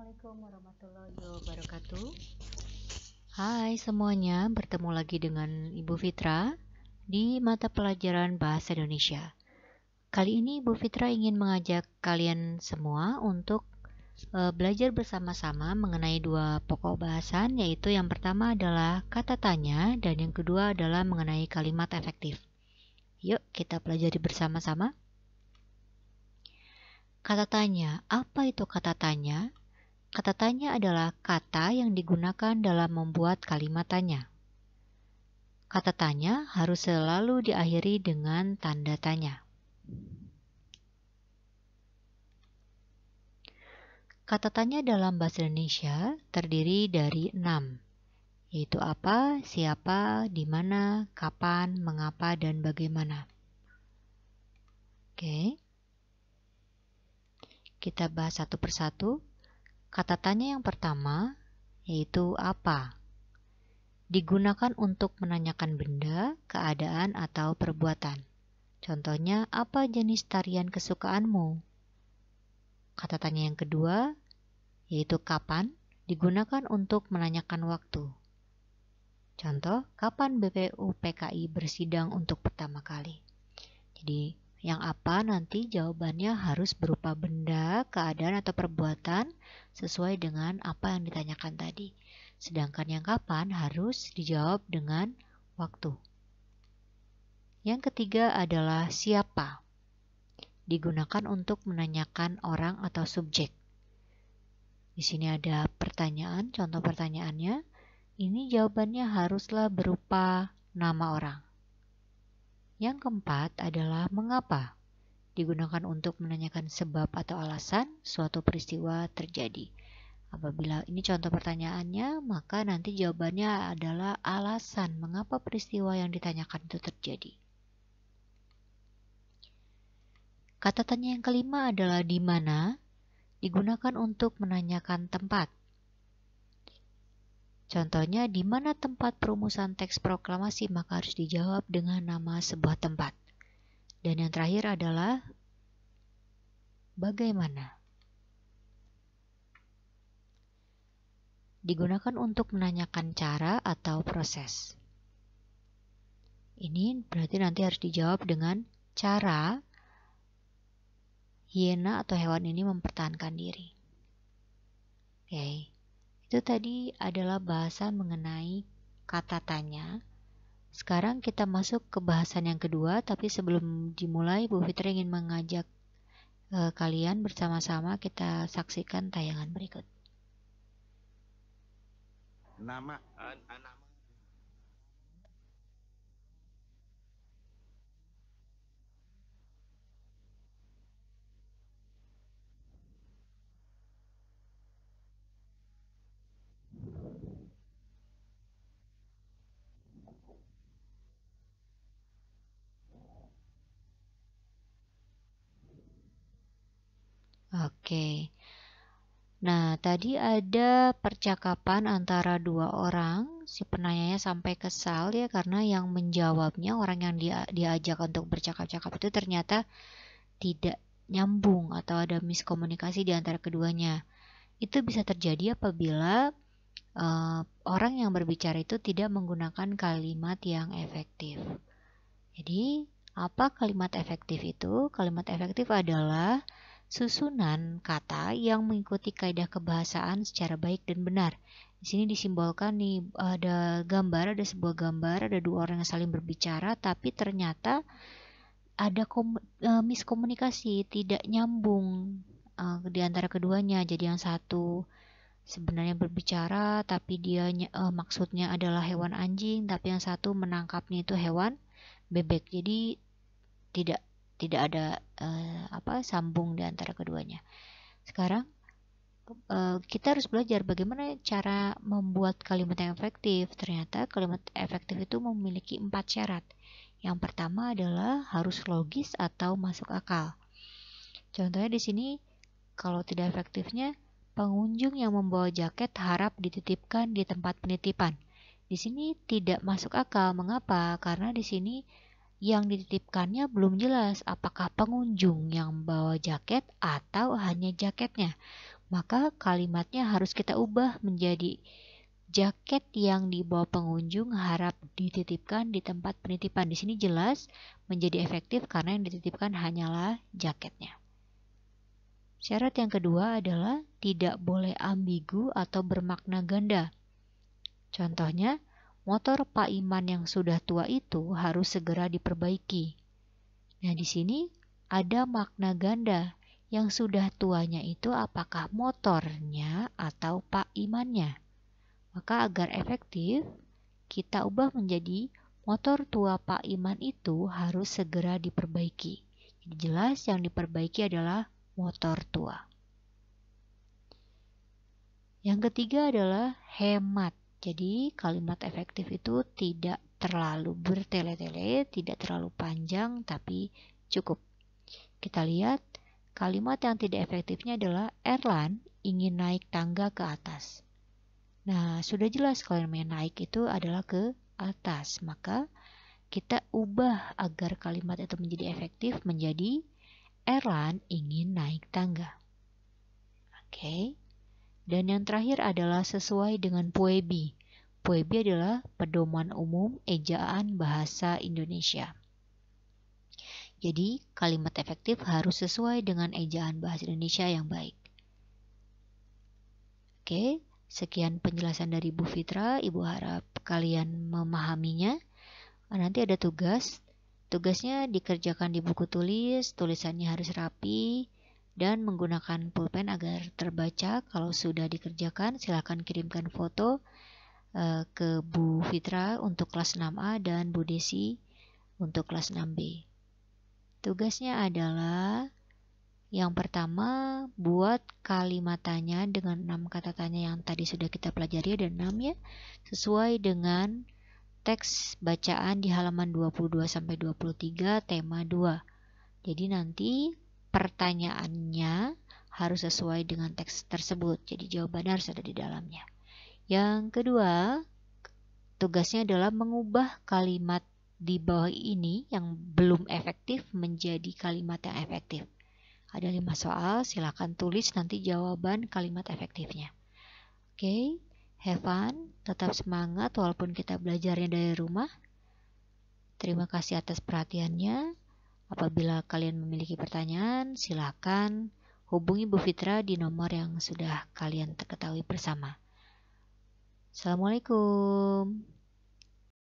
Assalamualaikum warahmatullahi wabarakatuh. Hai semuanya, bertemu lagi dengan Ibu Fitra di mata pelajaran Bahasa Indonesia. Kali ini Ibu Fitra ingin mengajak kalian semua untuk belajar bersama-sama mengenai dua pokok bahasan, yaitu yang pertama adalah kata tanya dan yang kedua adalah mengenai kalimat efektif. Yuk kita pelajari bersama-sama. Kata tanya, apa itu kata tanya? Kata tanya adalah kata yang digunakan dalam membuat kalimat tanya. Kata tanya harus selalu diakhiri dengan tanda tanya. Kata tanya dalam bahasa Indonesia terdiri dari 6, yaitu apa, siapa, di mana, kapan, mengapa, dan bagaimana. Oke. Kita bahas satu persatu. Kata tanya yang pertama yaitu apa. Digunakan untuk menanyakan benda, keadaan, atau perbuatan. Contohnya, apa jenis tarian kesukaanmu? Kata tanya yang kedua yaitu kapan, digunakan untuk menanyakan waktu. Contoh, kapan BPUPKI bersidang untuk pertama kali? Jadi, yang apa nanti jawabannya harus berupa benda, keadaan, atau perbuatan sesuai dengan apa yang ditanyakan tadi. Sedangkan yang kapan harus dijawab dengan waktu. Yang ketiga adalah siapa. Digunakan untuk menanyakan orang atau subjek. Di sini ada pertanyaan, contoh pertanyaannya. Ini jawabannya haruslah berupa nama orang. Yang keempat adalah mengapa. Digunakan untuk menanyakan sebab atau alasan suatu peristiwa terjadi. Apabila ini contoh pertanyaannya, maka nanti jawabannya adalah alasan mengapa peristiwa yang ditanyakan itu terjadi. Kata tanya yang kelima adalah di mana, digunakan untuk menanyakan tempat. Contohnya, di mana tempat perumusan teks proklamasi, maka harus dijawab dengan nama sebuah tempat. Dan yang terakhir adalah bagaimana. Digunakan untuk menanyakan cara atau proses. Ini berarti nanti harus dijawab dengan cara hiena atau hewan ini mempertahankan diri. Oke. Itu tadi adalah bahasan mengenai kata tanya. Sekarang kita masuk ke bahasan yang kedua, tapi sebelum dimulai Bu Fitri ingin mengajak kalian bersama-sama kita saksikan tayangan berikut. Nama Oke. Nah, tadi ada percakapan antara dua orang. Si penanyanya sampai kesal ya karena yang menjawabnya, orang yang diajak untuk bercakap-cakap itu ternyata tidak nyambung atau ada miskomunikasi di antara keduanya. Itu bisa terjadi apabila orang yang berbicara itu tidak menggunakan kalimat yang efektif. Jadi, apa kalimat efektif itu? Kalimat efektif adalah susunan kata yang mengikuti kaidah kebahasaan secara baik dan benar. Di sini disimbolkan nih ada gambar, ada sebuah gambar, ada dua orang yang saling berbicara, tapi ternyata ada miskomunikasi, tidak nyambung di antara keduanya. Jadi yang satu sebenarnya berbicara, tapi dia maksudnya adalah hewan anjing, tapi yang satu menangkapnya itu hewan bebek. Jadi tidak ada sambung di antara keduanya. Sekarang kita harus belajar bagaimana cara membuat kalimat yang efektif. Ternyata kalimat efektif itu memiliki 4 syarat. Yang pertama adalah harus logis atau masuk akal. Contohnya di sini, kalau tidak efektifnya, pengunjung yang membawa jaket harap dititipkan di tempat penitipan. Di sini tidak masuk akal. Mengapa? Karena di sini yang dititipkannya belum jelas apakah pengunjung yang membawa jaket atau hanya jaketnya. maka kalimatnya harus kita ubah menjadi jaket yang dibawa pengunjung harap dititipkan di tempat penitipan. Di sini jelas menjadi efektif karena yang dititipkan hanyalah jaketnya. Syarat yang kedua adalah tidak boleh ambigu atau bermakna ganda. Contohnya, motor Pak Iman yang sudah tua itu harus segera diperbaiki. Nah, di sini ada makna ganda. Yang sudah tuanya itu apakah motornya atau Pak Imannya? Maka agar efektif, kita ubah menjadi motor tua Pak Iman itu harus segera diperbaiki. Jadi jelas yang diperbaiki adalah motor tua. Yang ketiga adalah hemat. Jadi kalimat efektif itu tidak terlalu bertele-tele, tidak terlalu panjang, tapi cukup. Kita lihat kalimat yang tidak efektifnya adalah Erlan ingin naik tangga ke atas. Nah, sudah jelas kalau yang naik itu adalah ke atas. Maka kita ubah agar kalimat itu menjadi efektif menjadi Erlan ingin naik tangga. Oke. Dan yang terakhir adalah sesuai dengan POEBI. POEBI adalah pedoman umum ejaan bahasa Indonesia. Jadi, kalimat efektif harus sesuai dengan ejaan bahasa Indonesia yang baik. Oke, sekian penjelasan dari Bu Fitra. Ibu harap kalian memahaminya. Nanti ada tugas. Tugasnya dikerjakan di buku tulis, tulisannya harus rapi, dan menggunakan pulpen agar terbaca. Kalau sudah dikerjakan, silakan kirimkan foto ke Bu Fitra untuk kelas 6A dan Bu Desi untuk kelas 6B. Tugasnya adalah yang pertama, buat kalimat tanya dengan 6 kata tanya yang tadi sudah kita pelajari, ada 6 ya, sesuai dengan teks bacaan di halaman 22-23 tema 2. Jadi nanti pertanyaannya harus sesuai dengan teks tersebut, jadi jawabannya harus ada di dalamnya. Yang kedua, tugasnya adalah mengubah kalimat di bawah ini yang belum efektif menjadi kalimat yang efektif. Ada 5 soal, silakan tulis nanti jawaban kalimat efektifnya. Oke, have fun, tetap semangat walaupun kita belajarnya dari rumah. Terima kasih atas perhatiannya. Apabila kalian memiliki pertanyaan, silakan hubungi Bu Fitra di nomor yang sudah kalian ketahui bersama. Assalamualaikum.